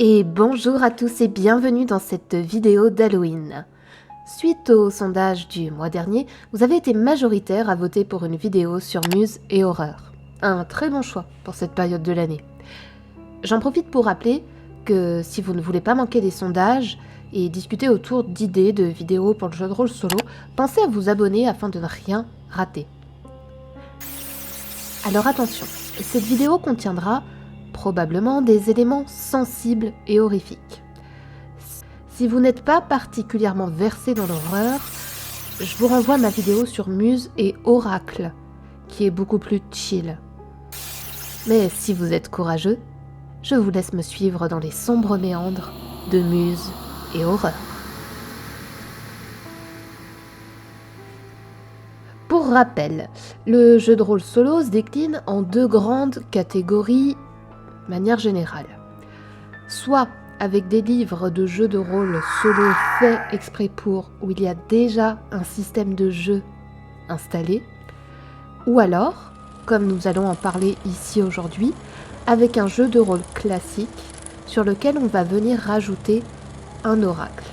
Et bonjour à tous et bienvenue dans cette vidéo d'Halloween. Suite au sondage du mois dernier, vous avez été majoritaire à voter pour une vidéo sur Muse et horreur. Un très bon choix pour cette période de l'année. J'en profite pour rappeler que si vous ne voulez pas manquer les sondages et discuter autour d'idées de vidéos pour le jeu de rôle solo, pensez à vous abonner afin de ne rien rater. Alors attention, cette vidéo contiendra probablement des éléments sensibles et horrifiques. Si vous n'êtes pas particulièrement versé dans l'horreur, je vous renvoie à ma vidéo sur Muse et Oracle, qui est beaucoup plus chill. Mais si vous êtes courageux, je vous laisse me suivre dans les sombres méandres de Muse et Horreur. Pour rappel, le jeu de rôle solo se décline en deux grandes catégories de manière générale. Soit avec des livres de jeux de rôle solo faits exprès pour, où il y a déjà un système de jeu installé, ou alors, comme nous allons en parler ici aujourd'hui, avec un jeu de rôle classique sur lequel on va venir rajouter un oracle.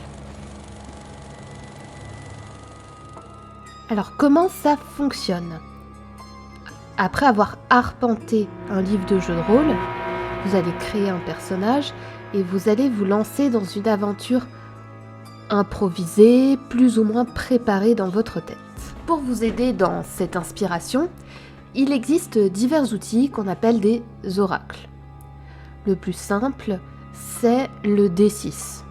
Alors comment ça fonctionne ? Après avoir arpenté un livre de jeu de rôle, vous allez créer un personnage et vous allez vous lancer dans une aventure improvisée, plus ou moins préparée dans votre tête. Pour vous aider dans cette inspiration, il existe divers outils qu'on appelle des oracles. Le plus simple, c'est le D6.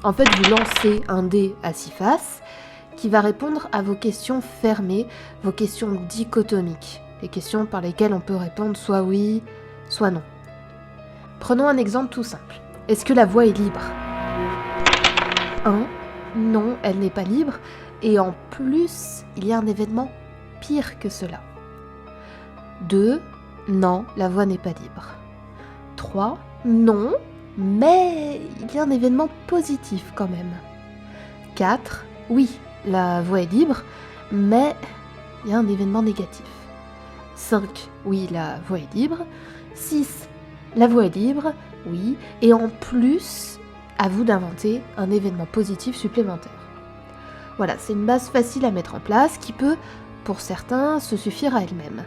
En fait, vous lancez un dé à 6 faces qui va répondre à vos questions fermées, vos questions dichotomiques, les questions par lesquelles on peut répondre soit oui, soit non. Prenons un exemple tout simple. Est-ce que la voie est libre ? 1. Non, elle n'est pas libre. Et en plus, il y a un événement pire que cela. 2. Non, la voie n'est pas libre. 3. Non, mais il y a un événement positif quand même. 4. Oui, la voie est libre, mais il y a un événement négatif. 5. Oui, la voie est libre. 6. La voie est libre, oui, et en plus, à vous d'inventer un événement positif supplémentaire. Voilà, c'est une base facile à mettre en place qui peut, pour certains, se suffire à elle-même.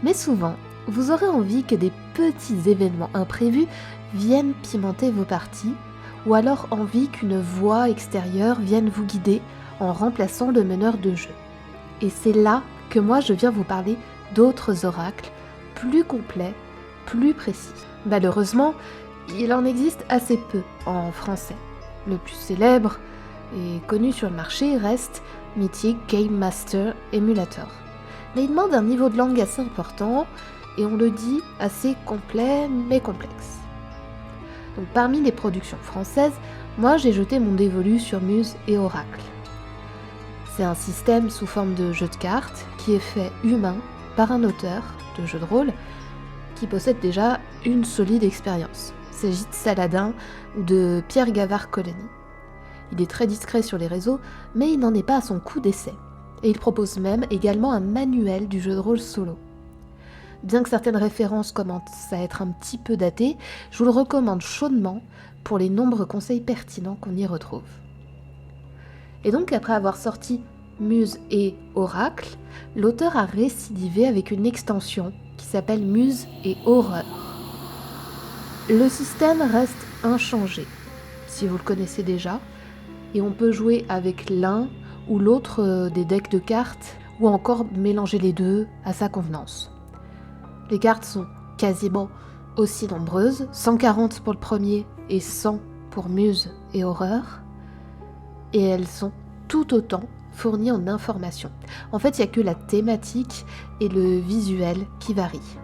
Mais souvent, vous aurez envie que des petits événements imprévus viennent pimenter vos parties, ou alors envie qu'une voix extérieure vienne vous guider en remplaçant le meneur de jeu. Et c'est là que moi je viens vous parler d'autres oracles plus complets, plus précis. Malheureusement, il en existe assez peu en français. Le plus célèbre et connu sur le marché reste Mythic Game Master Emulator. Mais il demande un niveau de langue assez important et on le dit assez complet mais complexe. Donc parmi les productions françaises, moi j'ai jeté mon dévolu sur Muse et Oracle. C'est un système sous forme de jeu de cartes qui est fait humain par un auteur de jeu de rôle qui possède déjà une solide expérience. Il s'agit de Saladin ou de Pierre Gavard-Colony. Il est très discret sur les réseaux, mais il n'en est pas à son coup d'essai. Et il propose même également un manuel du jeu de rôle solo. Bien que certaines références commencent à être un petit peu datées, je vous le recommande chaudement pour les nombreux conseils pertinents qu'on y retrouve. Et donc après avoir sorti Muse et Oracle, l'auteur a récidivé avec une extension qui s'appelle Muse et Horreur. Le système reste inchangé, si vous le connaissez déjà, et on peut jouer avec l'un ou l'autre des decks de cartes, ou encore mélanger les deux à sa convenance. Les cartes sont quasiment aussi nombreuses, 140 pour le premier et 100 pour Muse et Horreur, et elles sont tout autant fournies en informations. En fait, il n'y a que la thématique et le visuel qui varient.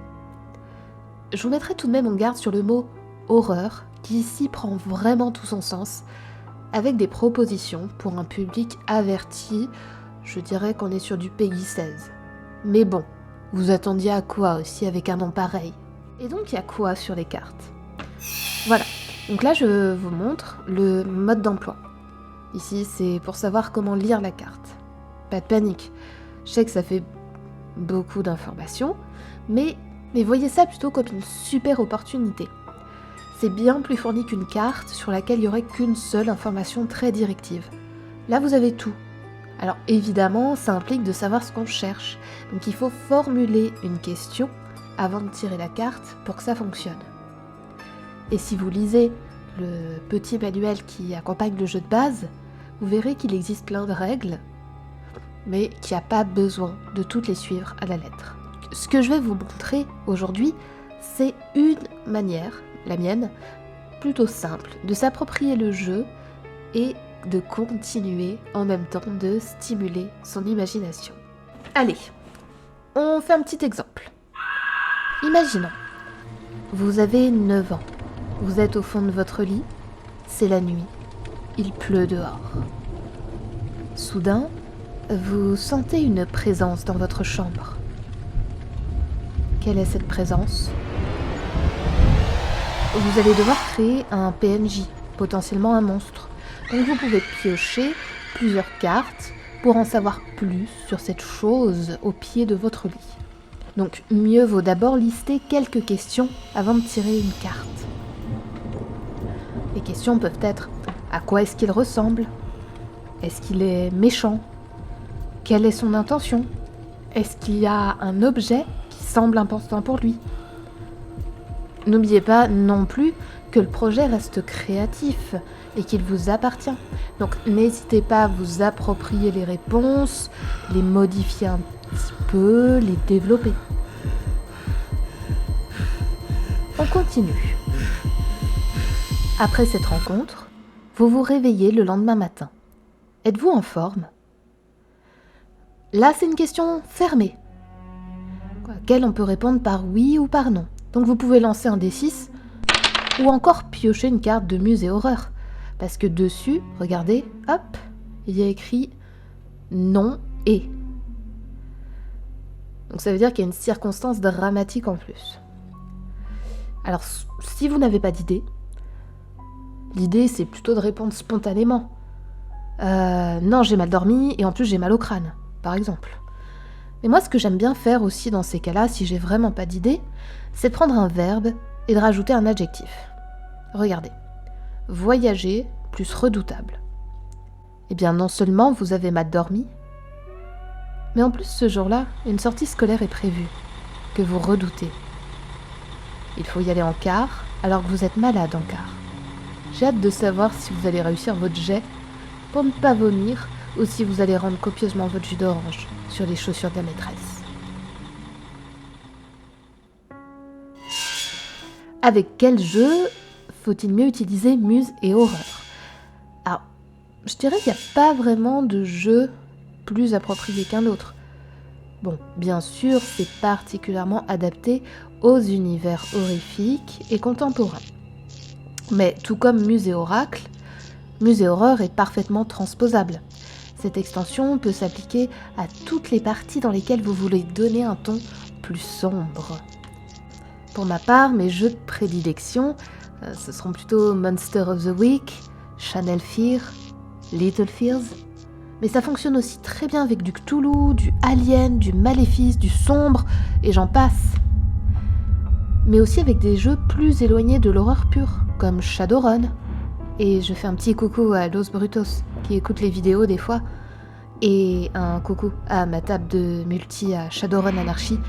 Je vous mettrai tout de même en garde sur le mot « horreur » qui ici prend vraiment tout son sens, avec des propositions pour un public averti, je dirais qu'on est sur du Peggy 16. Mais bon, vous attendiez à quoi aussi avec un nom pareil ? Et donc il y a quoi sur les cartes ? Voilà, donc là je vous montre le mode d'emploi. Ici c'est pour savoir comment lire la carte. Pas de panique, je sais que ça fait beaucoup d'informations, mais voyez ça plutôt comme une super opportunité. c'est bien plus fourni qu'une carte sur laquelle il n'y aurait qu'une seule information très directive. Là, vous avez tout. Alors évidemment, ça implique de savoir ce qu'on cherche. Donc il faut formuler une question avant de tirer la carte pour que ça fonctionne. Et si vous lisez le petit manuel qui accompagne le jeu de base, vous verrez qu'il existe plein de règles, mais qu'il n'y a pas besoin de toutes les suivre à la lettre. Ce que je vais vous montrer aujourd'hui, c'est une manière, la mienne, plutôt simple, de s'approprier le jeu et de continuer en même temps de stimuler son imagination. Allez, on fait un petit exemple. Imaginons, vous avez 9 ans, vous êtes au fond de votre lit, c'est la nuit, il pleut dehors. Soudain, vous sentez une présence dans votre chambre. Quelle est cette présence ? Vous allez devoir créer un PNJ, potentiellement un monstre. Donc vous pouvez piocher plusieurs cartes pour en savoir plus sur cette chose au pied de votre lit. Donc mieux vaut d'abord lister quelques questions avant de tirer une carte. Les questions peuvent être: à quoi est-ce qu'il ressemble ? Est-ce qu'il est méchant ? Quelle est son intention ? Est-ce qu'il y a un objet qui semble important pour lui ? N'oubliez pas non plus que le projet reste créatif et qu'il vous appartient. Donc n'hésitez pas à vous approprier les réponses, les modifier un petit peu, les développer. On continue. Après cette rencontre, vous vous réveillez le lendemain matin. Êtes-vous en forme ? Là, c'est une question fermée, à laquelle on peut répondre par oui ou par non. Donc vous pouvez lancer un D6 ou encore piocher une carte de musée horreur. Parce que dessus, regardez, hop, il y a écrit non et. Donc ça veut dire qu'il y a une circonstance dramatique en plus. Alors si vous n'avez pas d'idée, l'idée c'est plutôt de répondre spontanément. Non, j'ai mal dormi et en plus j'ai mal au crâne, par exemple. Mais moi, ce que j'aime bien faire aussi dans ces cas-là, si j'ai vraiment pas d'idée, c'est de prendre un verbe et de rajouter un adjectif. Regardez. Voyager plus redoutable. Eh bien, non seulement vous avez mal dormi, mais en plus, ce jour-là, une sortie scolaire est prévue, que vous redoutez. Il faut y aller en car, alors que vous êtes malade en car. J'ai hâte de savoir si vous allez réussir votre jet pour ne pas vomir ou si vous allez rendre copieusement votre jus d'orange sur les chaussures de la maîtresse. Avec quel jeu faut-il mieux utiliser muse et horreur ? Alors, je dirais qu'il n'y a pas vraiment de jeu plus approprié qu'un autre. Bon, bien sûr, c'est particulièrement adapté aux univers horrifiques et contemporains. Mais tout comme Muse et Oracle, Muse et Horreur est parfaitement transposable. Cette extension peut s'appliquer à toutes les parties dans lesquelles vous voulez donner un ton plus sombre. Pour ma part, mes jeux de prédilection, ce seront plutôt Monster of the Week, Channel Fear, Little Fears. Mais ça fonctionne aussi très bien avec du Cthulhu, du Alien, du Maléfice, du Sombre, et j'en passe. Mais aussi avec des jeux plus éloignés de l'horreur pure, comme Shadowrun. Et je fais un petit coucou à Los Brutos, qui écoute les vidéos des fois, et un coucou à ma table de multi à Shadowrun Anarchy,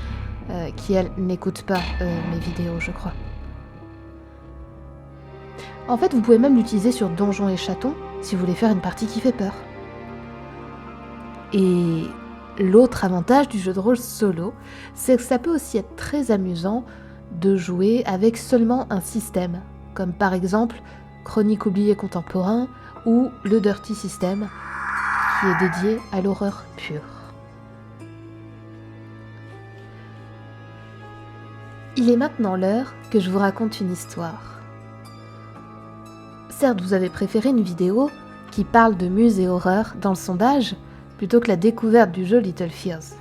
qui elle n'écoute pas mes vidéos, je crois. En fait, vous pouvez même l'utiliser sur Donjons et Chatons, si vous voulez faire une partie qui fait peur. Et l'autre avantage du jeu de rôle solo, c'est que ça peut aussi être très amusant de jouer avec seulement un système, comme par exemple Chronique oubliée contemporain ou le Dirty System, qui est dédié à l'horreur pure. Il est maintenant l'heure que je vous raconte une histoire. Certes, vous avez préféré une vidéo qui parle de muse et horreur dans le sondage, plutôt que la découverte du jeu Little Fears.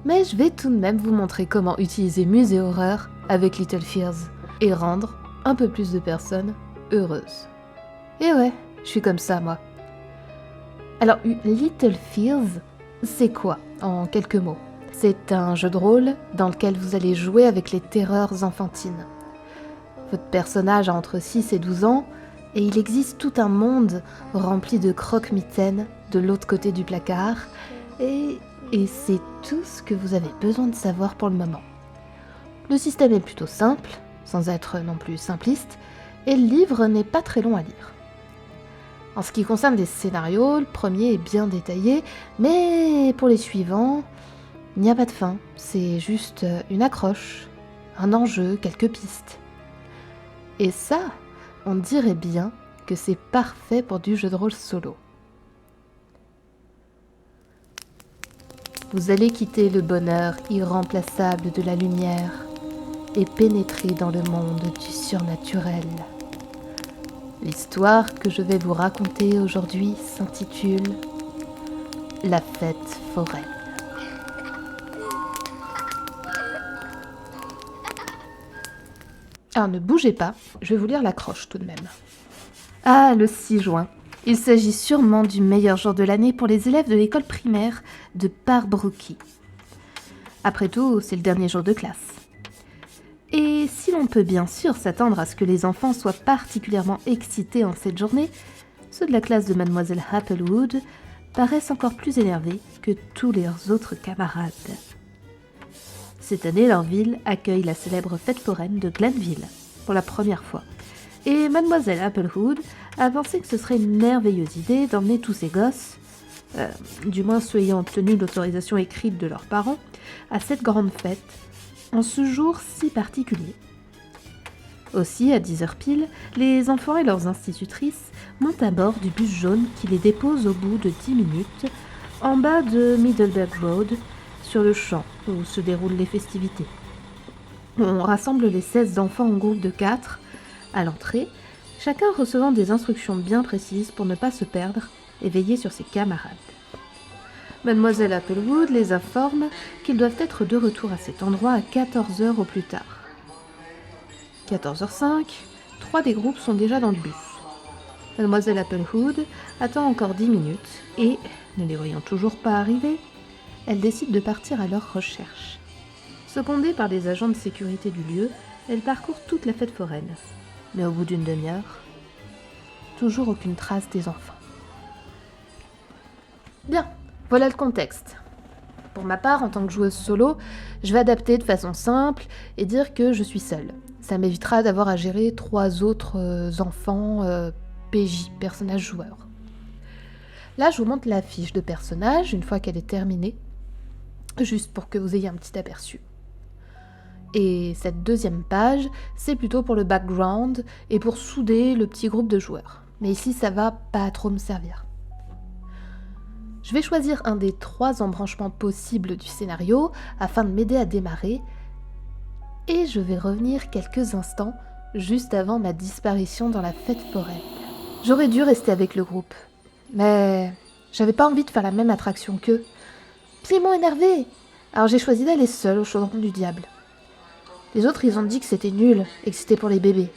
Mais je vais tout de même vous montrer comment utiliser muse et horreur avec Little Fears et rendre un peu plus de personnes heureuses. Et ouais, je suis comme ça, moi. Alors, Little Fears, c'est quoi, en quelques mots ? C'est un jeu de rôle dans lequel vous allez jouer avec les terreurs enfantines. Votre personnage a entre 6 et 12 ans, et il existe tout un monde rempli de croque-mitaines de l'autre côté du placard, et c'est tout ce que vous avez besoin de savoir pour le moment. Le système est plutôt simple, sans être non plus simpliste, et le livre n'est pas très long à lire. En ce qui concerne les scénarios, le premier est bien détaillé, mais pour les suivants, il n'y a pas de fin, c'est juste une accroche, un enjeu, quelques pistes. Et ça, on dirait bien que c'est parfait pour du jeu de rôle solo. Vous allez quitter le bonheur irremplaçable de la lumière et pénétrer dans le monde du surnaturel. L'histoire que je vais vous raconter aujourd'hui s'intitule « La fête foraine ». Alors ne bougez pas, je vais vous lire l'accroche tout de même. Ah, le 6 juin. Il s'agit sûrement du meilleur jour de l'année pour les élèves de l'école primaire de Parbrouki. Après tout, c'est le dernier jour de classe. Et si l'on peut bien sûr s'attendre à ce que les enfants soient particulièrement excités en cette journée, ceux de la classe de Mademoiselle Applewood paraissent encore plus énervés que tous leurs autres camarades. Cette année, leur ville accueille la célèbre fête foraine de Glenville pour la première fois. Et Mademoiselle Applewood a pensé que ce serait une merveilleuse idée d'emmener tous ces gosses, du moins ceux ayant obtenu l'autorisation écrite de leurs parents, à cette grande fête, en ce jour si particulier. Aussi, à 10h pile, les enfants et leurs institutrices montent à bord du bus jaune qui les dépose au bout de 10 minutes, en bas de Middleburg Road, sur le champ où se déroulent les festivités. On rassemble les 16 enfants en groupe de 4 à l'entrée, chacun recevant des instructions bien précises pour ne pas se perdre et veiller sur ses camarades. Mademoiselle Applewood les informe qu'ils doivent être de retour à cet endroit à 14h au plus tard. 14h05, 3 des groupes sont déjà dans le bus. Mademoiselle Applewood attend encore 10 minutes et, ne les voyant toujours pas arriver, elle décide de partir à leur recherche. Secondée par les agents de sécurité du lieu, elle parcourt toute la fête foraine. Mais au bout d'une demi-heure, toujours aucune trace des enfants. Bien, voilà le contexte. Pour ma part, en tant que joueuse solo, je vais adapter de façon simple et dire que je suis seule. Ça m'évitera d'avoir à gérer 3 autres enfants PJ, personnages joueurs. Là, je vous montre la fiche de personnage une fois qu'elle est terminée, juste pour que vous ayez un petit aperçu. Et cette deuxième page, c'est plutôt pour le background et pour souder le petit groupe de joueurs. Mais ici, ça va pas trop me servir. Je vais choisir un des 3 embranchements possibles du scénario afin de m'aider à démarrer. Et je vais revenir quelques instants juste avant ma disparition dans la fête foraine. J'aurais dû rester avec le groupe, mais j'avais pas envie de faire la même attraction qu'eux. Puis ils m'ont énervé, alors j'ai choisi d'aller seule au chaudron du diable. Les autres, ils ont dit que c'était nul et que c'était pour les bébés.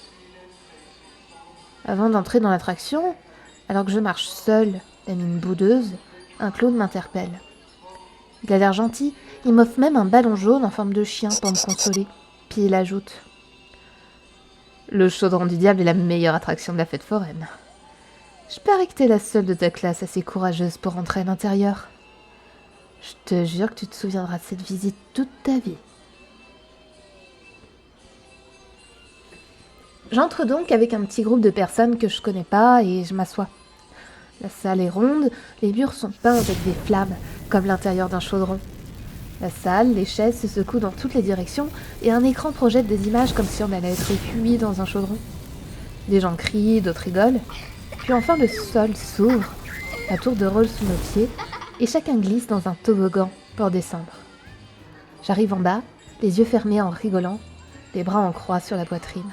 Avant d'entrer dans l'attraction, alors que je marche seule, la mine boudeuse, un clown m'interpelle. Il a l'air gentil, il m'offre même un ballon jaune en forme de chien pour me consoler. Puis il ajoute « Le chaudron du diable est la meilleure attraction de la fête foraine. Je parie que t'es la seule de ta classe assez courageuse pour entrer à l'intérieur. Je te jure que tu te souviendras de cette visite toute ta vie. » J'entre donc avec un petit groupe de personnes que je connais pas et je m'assois. La salle est ronde, les murs sont peints avec des flammes, comme l'intérieur d'un chaudron. La salle, les chaises se secouent dans toutes les directions et un écran projette des images comme si on allait être cuit dans un chaudron. Des gens crient, d'autres rigolent. Puis enfin le sol s'ouvre, la tour de rôle sous nos pieds, et chacun glisse dans un toboggan pour descendre. J'arrive en bas, les yeux fermés en rigolant, les bras en croix sur la poitrine.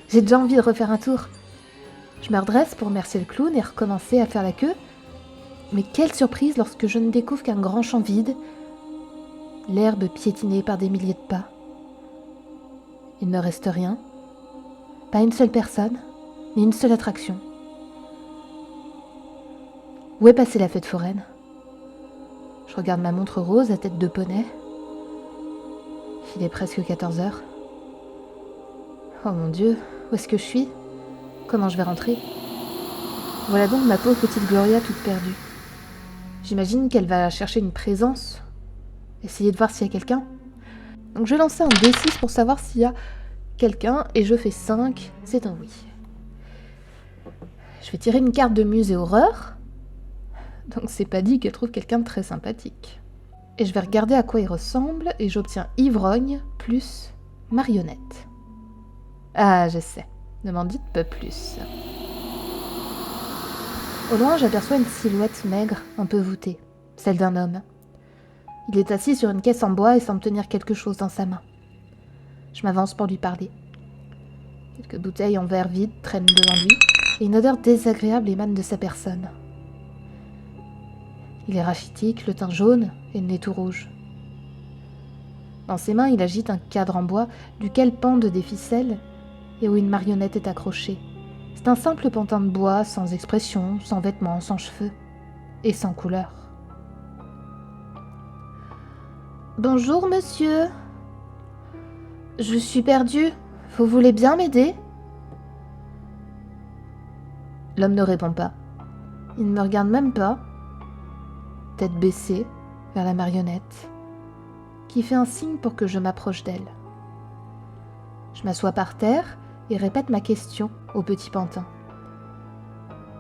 J'ai déjà envie de refaire un tour. Je me redresse pour remercier le clown et recommencer à faire la queue. Mais quelle surprise lorsque je ne découvre qu'un grand champ vide, l'herbe piétinée par des milliers de pas. Il ne reste rien, pas une seule personne, ni une seule attraction. Où est passée la fête foraine ? Je regarde ma montre rose à tête de poney. Il est presque 14h. Oh mon Dieu, où est-ce que je suis? Comment je vais rentrer? Voilà donc ma pauvre petite Gloria toute perdue. J'imagine qu'elle va chercher une présence, essayer de voir s'il y a quelqu'un. Donc je vais lancer un D6 pour savoir s'il y a quelqu'un, et je fais 5, c'est un oui. Je vais tirer une carte de musée horreur, donc c'est pas dit qu'elle trouve quelqu'un de très sympathique. Et je vais regarder à quoi il ressemble, et j'obtiens ivrogne plus marionnette. Ah, je sais, ne m'en dites pas plus. Au loin, j'aperçois une silhouette maigre, un peu voûtée, celle d'un homme. Il est assis sur une caisse en bois et semble tenir quelque chose dans sa main. Je m'avance pour lui parler. Quelques bouteilles en verre vide traînent devant lui, et une odeur désagréable émane de sa personne. Il est rachitique, le teint jaune et le nez tout rouge. Dans ses mains, il agite un cadre en bois duquel pendent des ficelles et où une marionnette est accrochée. C'est un simple pantin de bois, sans expression, sans vêtements, sans cheveux et sans couleur. « Bonjour, monsieur. Je suis perdue. Vous voulez bien m'aider ?» L'homme ne répond pas. Il ne me regarde même pas, tête baissée vers la marionnette, qui fait un signe pour que je m'approche d'elle. Je m'assois par terre et répète ma question au petit pantin.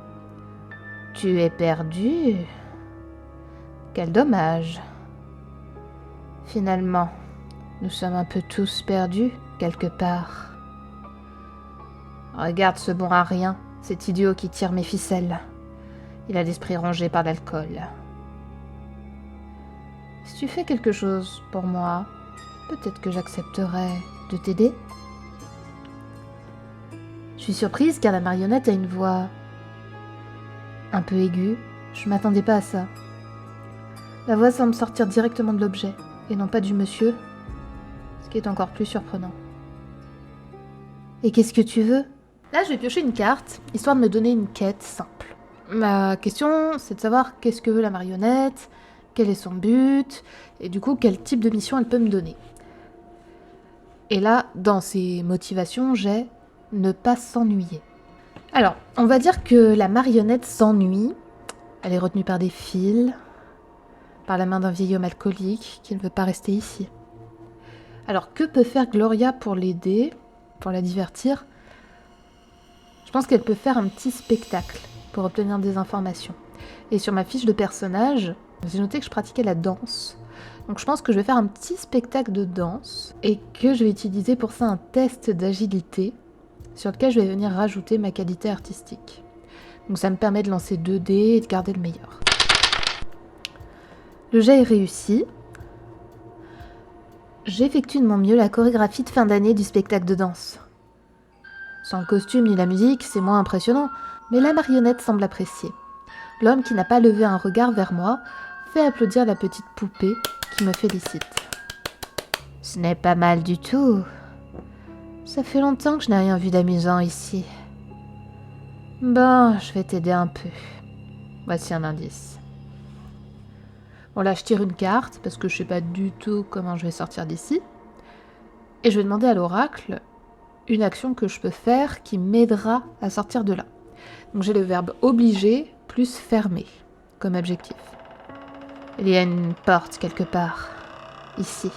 « Tu es perdu ? Quel dommage. Finalement, nous sommes un peu tous perdus quelque part. Regarde ce bon à rien, cet idiot qui tire mes ficelles. Il a l'esprit rongé par l'alcool. Si tu fais quelque chose pour moi, peut-être que j'accepterai de t'aider. » Je suis surprise car la marionnette a une voix un peu aiguë. Je m'attendais pas à ça. La voix semble sortir directement de l'objet et non pas du monsieur, ce qui est encore plus surprenant. « Et qu'est-ce que tu veux ?» Là, je vais piocher une carte, histoire de me donner une quête simple. Ma question, c'est de savoir qu'est-ce que veut la marionnette, quel est son but, et du coup, quel type de mission elle peut me donner. Et là, dans ses motivations, j'ai « ne pas s'ennuyer ». Alors, on va dire que la marionnette s'ennuie. Elle est retenue par des fils, par la main d'un vieil homme alcoolique qui ne veut pas rester ici. Alors, que peut faire Gloria pour l'aider, pour la divertir ? Je pense qu'elle peut faire un petit spectacle pour obtenir des informations. Et sur ma fiche de personnage, j'ai noté que je pratiquais la danse. Donc je pense que je vais faire un petit spectacle de danse et que je vais utiliser pour ça un test d'agilité sur lequel je vais venir rajouter ma qualité artistique. Donc ça me permet de lancer 2 dés et de garder le meilleur. Le jet est réussi. J'effectue de mon mieux la chorégraphie de fin d'année du spectacle de danse. Sans le costume ni la musique, c'est moins impressionnant, mais la marionnette semble apprécier. L'homme qui n'a pas levé un regard vers moi fait applaudir la petite poupée qui me félicite. « Ce n'est pas mal du tout. Ça fait longtemps que je n'ai rien vu d'amusant ici. Bon, je vais t'aider un peu. Voici un indice. » Bon là, je tire une carte parce que je sais pas du tout comment je vais sortir d'ici. Et je vais demander à l'oracle une action que je peux faire qui m'aidera à sortir de là. Donc j'ai le verbe obliger plus fermer comme objectif. Il y a une porte quelque part, ici.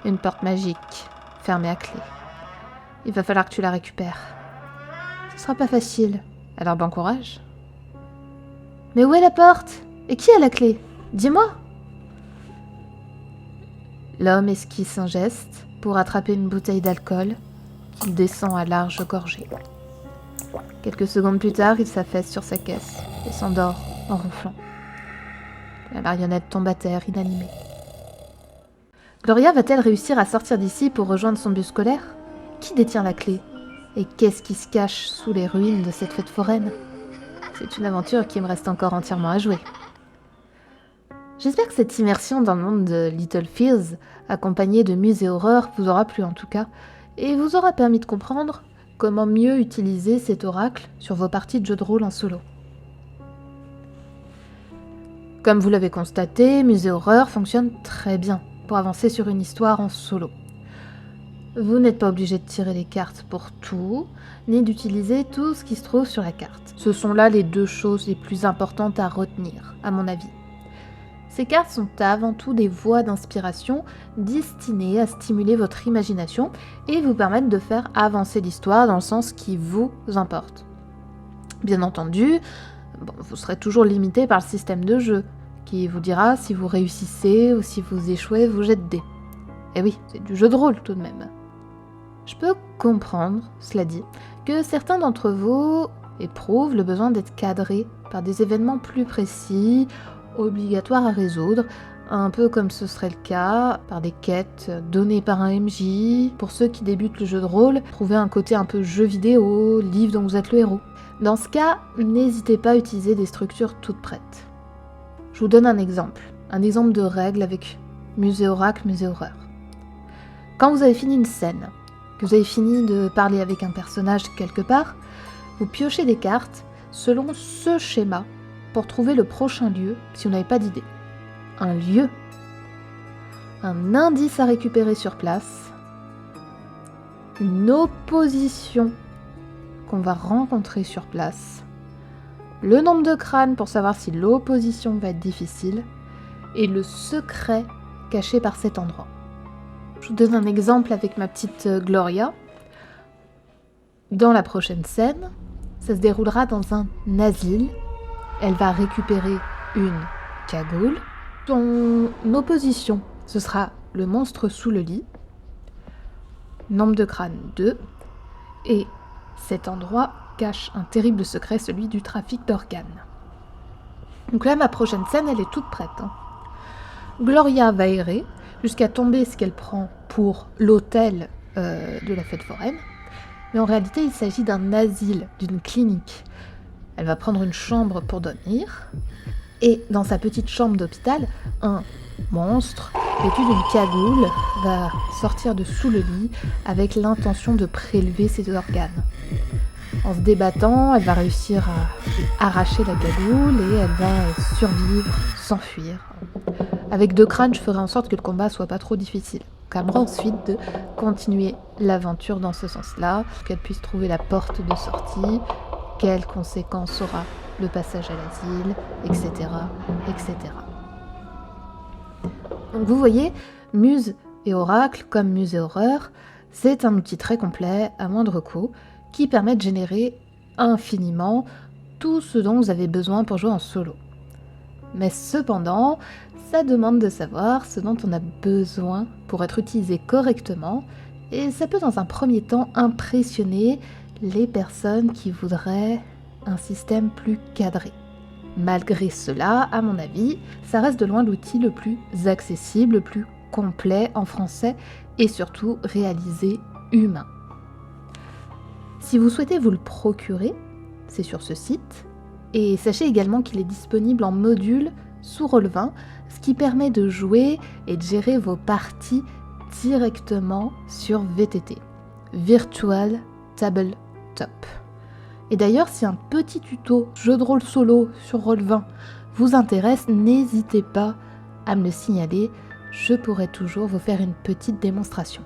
Une porte magique, fermée à clé. Il va falloir que tu la récupères. Ce sera pas facile, alors bon courage. Mais où est la porte? Et qui a la clé? Dis-moi. L'homme esquisse un geste pour attraper une bouteille d'alcool qu'il descend à large gorgée. Quelques secondes plus tard, il s'affaisse sur sa caisse et s'endort en ronflant. La marionnette tombe à terre, inanimée. Gloria va-t-elle réussir à sortir d'ici pour rejoindre son bus scolaire? Qui détient la clé? Et qu'est-ce qui se cache sous les ruines de cette fête foraine? C'est une aventure qui me reste encore entièrement à jouer. J'espère que cette immersion dans le monde de Little Fears, accompagnée de musées horreur, vous aura plu en tout cas, et vous aura permis de comprendre comment mieux utiliser cet oracle sur vos parties de jeux de rôle en solo. Comme vous l'avez constaté, Musée Horreur fonctionne très bien pour avancer sur une histoire en solo. Vous n'êtes pas obligé de tirer les cartes pour tout, ni d'utiliser tout ce qui se trouve sur la carte. Ce sont là les deux choses les plus importantes à retenir, à mon avis. Ces cartes sont avant tout des voies d'inspiration destinées à stimuler votre imagination et vous permettre de faire avancer l'histoire dans le sens qui vous importe. Bien entendu, vous serez toujours limité par le système de jeu, qui vous dira si vous réussissez ou si vous échouez, vous jetez des dés. Et oui, c'est du jeu de rôle tout de même. Je peux comprendre, cela dit, que certains d'entre vous éprouvent le besoin d'être cadrés par des événements plus précis, obligatoires à résoudre, un peu comme ce serait le cas par des quêtes données par un MJ. Pour ceux qui débutent le jeu de rôle, trouvez un côté un peu jeu vidéo, livre dont vous êtes le héros. Dans ce cas, n'hésitez pas à utiliser des structures toutes prêtes. Je vous donne un exemple de règle avec Musée Oracle, Musée Horreur. Quand vous avez fini une scène, que vous avez fini de parler avec un personnage quelque part, vous piochez des cartes selon ce schéma pour trouver le prochain lieu si vous n'avez pas d'idée. Un lieu, un indice à récupérer sur place, une opposition qu'on va rencontrer sur place, le nombre de crânes pour savoir si l'opposition va être difficile, et le secret caché par cet endroit. Je vous donne un exemple avec ma petite Gloria. Dans la prochaine scène, ça se déroulera dans un asile. Elle va récupérer une cagoule. Son opposition, ce sera le monstre sous le lit. Nombre de crânes 2. Et cet endroit cache un terrible secret, celui du trafic d'organes. Donc là, ma prochaine scène, elle est toute prête. Gloria va errer jusqu'à tomber ce qu'elle prend pour l'hôtel de la fête foraine. Mais en réalité, il s'agit d'un asile, d'une clinique. Elle va prendre une chambre pour dormir. Et dans sa petite chambre d'hôpital, un monstre vêtu d'une cagoule va sortir de sous le lit avec l'intention de prélever ses organes. En se débattant, elle va réussir à arracher la cagoule et elle va survivre, s'enfuir. Avec 2 crânes, je ferai en sorte que le combat soit pas trop difficile. Permettra ensuite de continuer l'aventure dans ce sens-là, qu'elle puisse trouver la porte de sortie, quelles conséquences aura le passage à l'asile, etc., etc. Donc vous voyez, Muse et Oracle, comme Muse et Horreur, c'est un outil très complet, à moindre coût, qui permet de générer infiniment tout ce dont vous avez besoin pour jouer en solo. Mais cependant, ça demande de savoir ce dont on a besoin pour être utilisé correctement, et ça peut dans un premier temps impressionner les personnes qui voudraient un système plus cadré. Malgré cela, à mon avis, ça reste de loin l'outil le plus accessible, le plus complet en français et surtout réalisé humain. Si vous souhaitez vous le procurer, c'est sur ce site, et sachez également qu'il est disponible en module sous Roll20, ce qui permet de jouer et de gérer vos parties directement sur VTT, Virtual Tabletop. Et d'ailleurs, si un petit tuto jeu de rôle solo sur Roll20 vous intéresse, n'hésitez pas à me le signaler, je pourrai toujours vous faire une petite démonstration.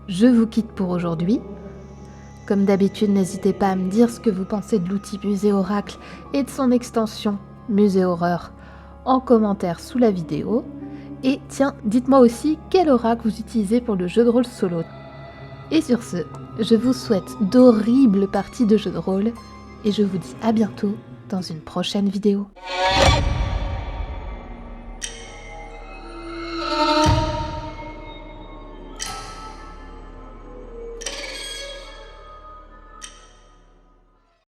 Je vous quitte pour aujourd'hui. Comme d'habitude, n'hésitez pas à me dire ce que vous pensez de l'outil Musée Oracle et de son extension Musée Horreur en commentaire sous la vidéo. Et tiens, dites-moi aussi quel oracle vous utilisez pour le jeu de rôle solo. Et sur ce, je vous souhaite d'horribles parties de jeu de rôle et je vous dis à bientôt dans une prochaine vidéo.